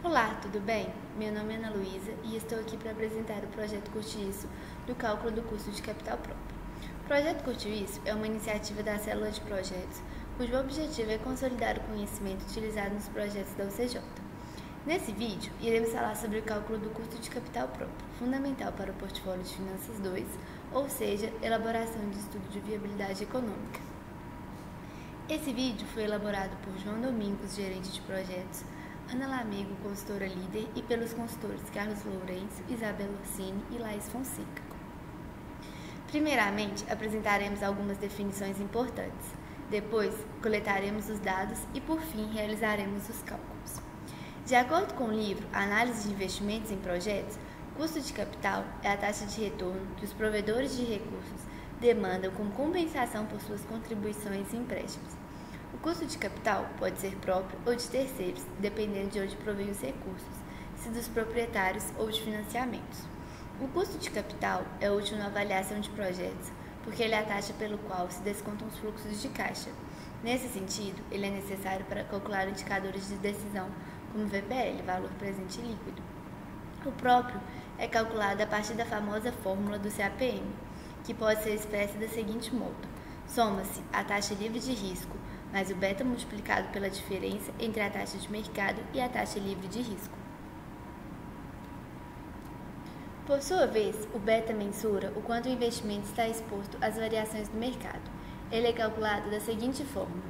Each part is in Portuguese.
Olá, tudo bem? Meu nome é Ana Luísa e estou aqui para apresentar o projeto Curte Isso do cálculo do custo de capital próprio. O projeto Curte Isso é uma iniciativa da Célula de Projetos, cujo objetivo é consolidar o conhecimento utilizado nos projetos da UCJ. Nesse vídeo, iremos falar sobre o cálculo do custo de capital próprio, fundamental para o portfólio de finanças 2, ou seja, elaboração de estudo de viabilidade econômica. Esse vídeo foi elaborado por João Domingos, gerente de projetos, Ana Lamego, consultora líder, e pelos consultores Carlos Lourenço, Isabela Orsini e Laís Fonseca. Primeiramente, apresentaremos algumas definições importantes. Depois, coletaremos os dados e, por fim, realizaremos os cálculos. De acordo com o livro Análise de Investimentos em Projetos, custo de capital é a taxa de retorno que os provedores de recursos demandam como compensação por suas contribuições e empréstimos. O custo de capital pode ser próprio ou de terceiros, dependendo de onde provém os recursos, se dos proprietários ou de financiamentos. O custo de capital é útil na avaliação de projetos, porque ele é a taxa pelo qual se descontam os fluxos de caixa. Nesse sentido, ele é necessário para calcular indicadores de decisão, como VPL, valor presente líquido. O próprio é calculado a partir da famosa fórmula do CAPM, que pode ser expressa da seguinte modo: soma-se a taxa livre de risco mais o beta multiplicado pela diferença entre a taxa de mercado e a taxa livre de risco. Por sua vez, o beta mensura o quanto o investimento está exposto às variações do mercado. Ele é calculado da seguinte fórmula: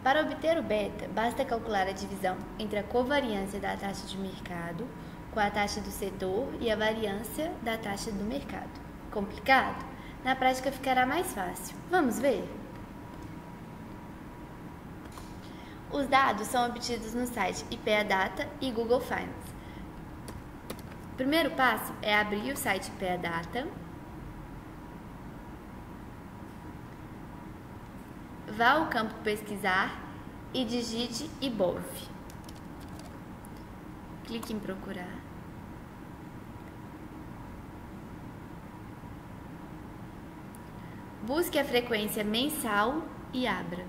para obter o beta, basta calcular a divisão entre a covariância da taxa de mercado com a taxa do setor e a variância da taxa do mercado. Complicado? Na prática ficará mais fácil. Vamos ver? Os dados são obtidos no site IPEADATA e Google Finance. O primeiro passo é abrir o site IPEADATA, vá ao campo Pesquisar e digite IBOV. Clique em Procurar. Busque a frequência mensal e abra.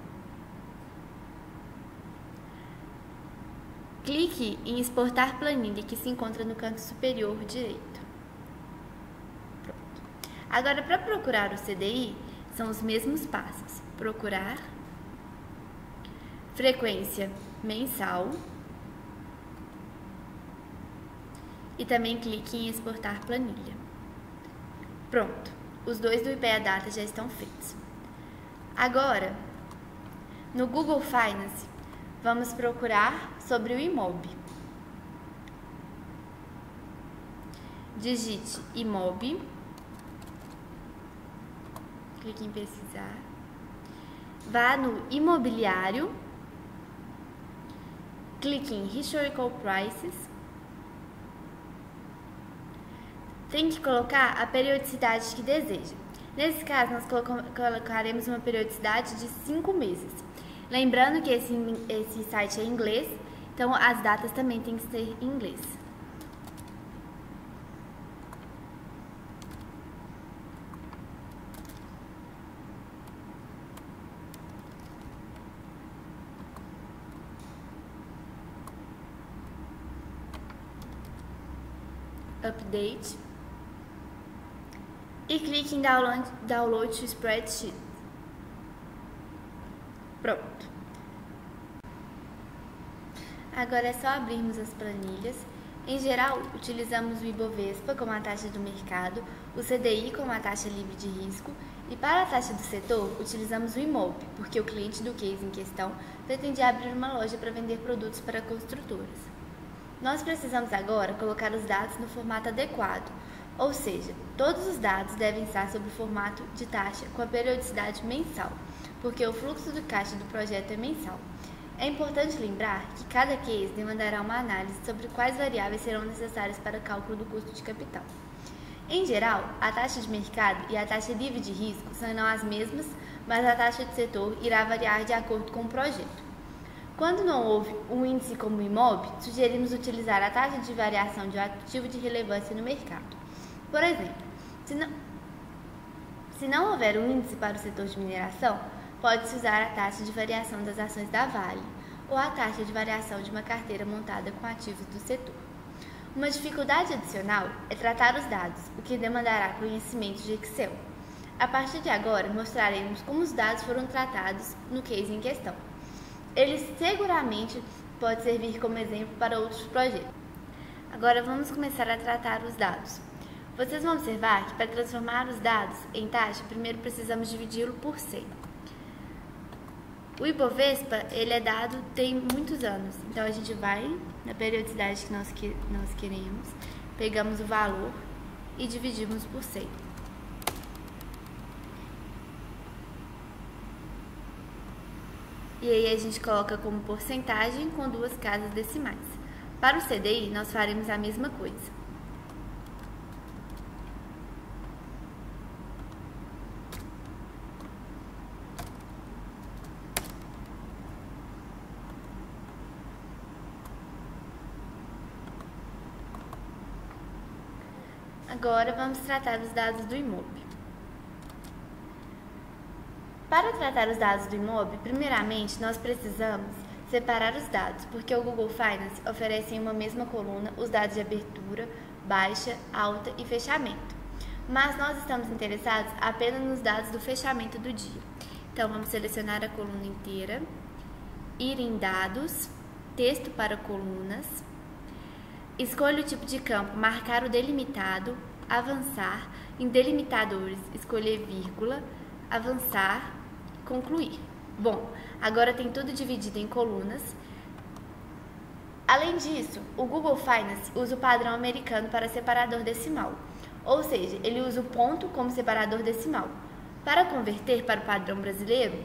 Clique em Exportar planilha, que se encontra no canto superior direito. Pronto. Agora, para procurar o CDI, são os mesmos passos. Procurar, frequência mensal e também clique em Exportar planilha. Pronto, os dois do IPEADATA já estão feitos. Agora, no Google Finance, vamos procurar sobre o IMOB. Digite IMOB, clique em pesquisar, vá no imobiliário, clique em Historical Prices, tem que colocar a periodicidade que deseja. Nesse caso, nós colocaremos uma periodicidade de 5 meses. Lembrando que esse site é em inglês, então as datas também têm que ser em inglês. Update. E clique em Download to Spreadsheet. Pronto. Agora é só abrirmos as planilhas. Em geral, utilizamos o Ibovespa como a taxa do mercado, o CDI como a taxa livre de risco, e para a taxa do setor, utilizamos o IMOB, porque o cliente do case em questão pretendia abrir uma loja para vender produtos para construtoras. Nós precisamos agora colocar os dados no formato adequado, ou seja, todos os dados devem estar sob o formato de taxa com a periodicidade mensal, porque o fluxo do caixa do projeto é mensal. É importante lembrar que cada case demandará uma análise sobre quais variáveis serão necessárias para o cálculo do custo de capital. Em geral, a taxa de mercado e a taxa livre de risco serão as mesmas, mas a taxa de setor irá variar de acordo com o projeto. Quando não houve um índice como o IMOB, sugerimos utilizar a taxa de variação de um ativo de relevância no mercado. Por exemplo, se não houver um índice para o setor de mineração, pode-se usar a taxa de variação das ações da Vale, ou a taxa de variação de uma carteira montada com ativos do setor. Uma dificuldade adicional é tratar os dados, o que demandará conhecimento de Excel. A partir de agora, mostraremos como os dados foram tratados no case em questão. Ele seguramente pode servir como exemplo para outros projetos. Agora vamos começar a tratar os dados. Vocês vão observar que para transformar os dados em taxa, primeiro precisamos dividi-lo por 100. O Ibovespa, ele é dado tem muitos anos, então a gente vai na periodicidade que nós queremos, pegamos o valor e dividimos por 100. E aí a gente coloca como porcentagem com 2 casas decimais. Para o CDI, nós faremos a mesma coisa. Agora vamos tratar os dados do IMOB. Para tratar os dados do IMOB, primeiramente nós precisamos separar os dados, porque o Google Finance oferece em uma mesma coluna os dados de abertura, baixa, alta e fechamento. Mas nós estamos interessados apenas nos dados do fechamento do dia. Então vamos selecionar a coluna inteira, ir em dados, texto para colunas, escolha o tipo de campo, marcar o delimitado, avançar, em delimitadores, escolher vírgula, avançar, concluir. Bom, agora tem tudo dividido em colunas. Além disso, o Google Finance usa o padrão americano para separador decimal, ou seja, ele usa o ponto como separador decimal. Para converter para o padrão brasileiro,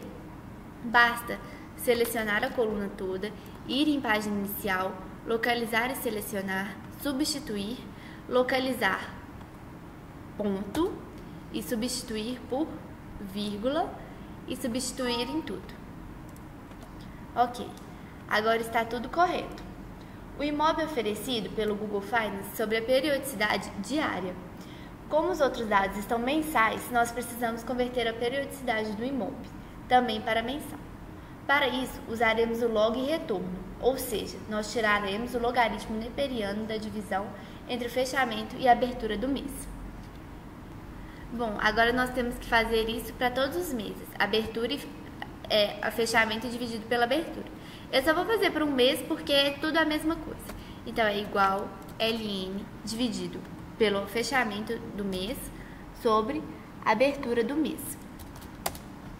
basta selecionar a coluna toda, ir em página inicial, localizar e selecionar, substituir, localizar ponto e substituir por vírgula e substituir em tudo. Ok, agora está tudo correto. O IMOB é oferecido pelo Google Finance sobre a periodicidade diária. Como os outros dados estão mensais, nós precisamos converter a periodicidade do IMOB também para mensal. Para isso, usaremos o log e retorno, ou seja, nós tiraremos o logaritmo neperiano da divisão entre o fechamento e a abertura do mês. Bom, agora nós temos que fazer isso para todos os meses, abertura e fechamento dividido pela abertura. Eu só vou fazer para um mês porque é tudo a mesma coisa. Então, é igual LN dividido pelo fechamento do mês sobre a abertura do mês.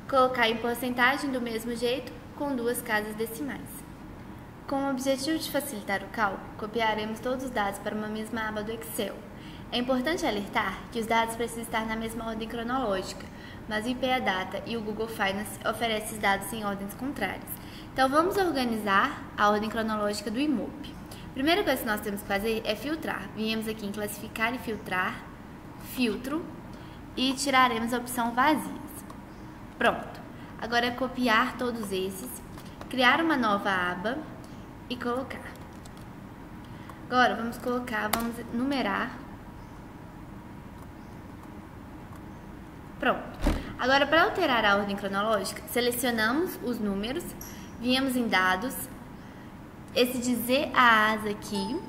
Colocar em porcentagem do mesmo jeito, com 2 casas decimais. Com o objetivo de facilitar o cálculo, copiaremos todos os dados para uma mesma aba do Excel. É importante alertar que os dados precisam estar na mesma ordem cronológica, mas o IPEADATA e o Google Finance oferecem os dados em ordens contrárias. Então, vamos organizar a ordem cronológica do IMOB. A primeira coisa que nós temos que fazer é filtrar. Viemos aqui em classificar e filtrar, filtro, e tiraremos a opção vazias. Pronto. Agora é copiar todos esses, criar uma nova aba e colocar. Agora vamos numerar. Pronto. Agora, para alterar a ordem cronológica, selecionamos os números, viemos em dados, esse de Z a As aqui,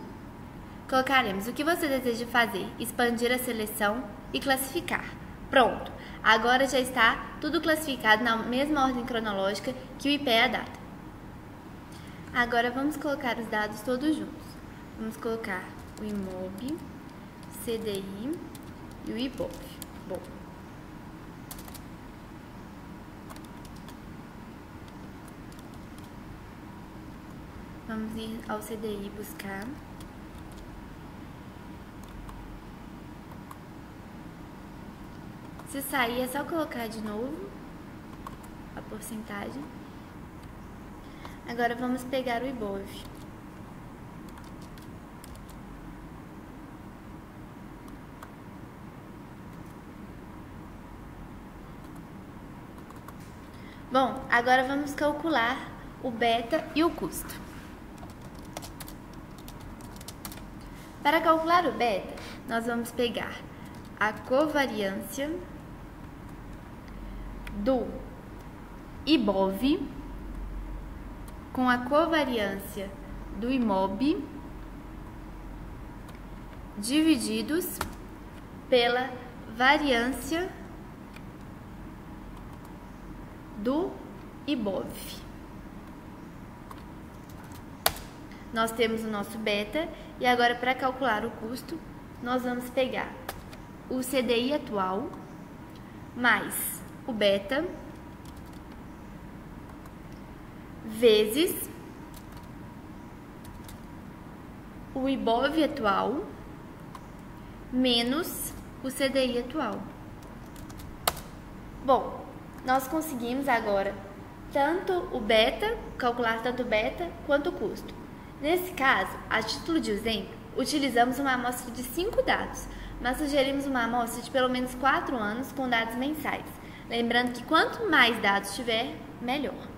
colocaremos o que você deseja fazer, expandir a seleção e classificar. Pronto. Agora já está tudo classificado na mesma ordem cronológica que o IPEADATA. Agora vamos colocar os dados todos juntos. Vamos colocar o IMOB, CDI e o IBOV. Bom. Vamos ir ao CDI buscar. Se sair, é só colocar de novo a porcentagem. Agora vamos pegar o IBOV. Bom, agora vamos calcular o beta e o custo. Para calcular o beta, nós vamos pegar a covariância do IBOV com a covariância do IMOB divididos pela variância do IBOV. Nós temos o nosso beta e agora, para calcular o custo, nós vamos pegar o CDI atual mais o beta vezes o IBOV atual menos o CDI atual. Bom, nós conseguimos agora calcular tanto o beta quanto o custo. Nesse caso, a título de exemplo, utilizamos uma amostra de 5 dados, mas sugerimos uma amostra de pelo menos 4 anos com dados mensais. Lembrando que quanto mais dados tiver, melhor.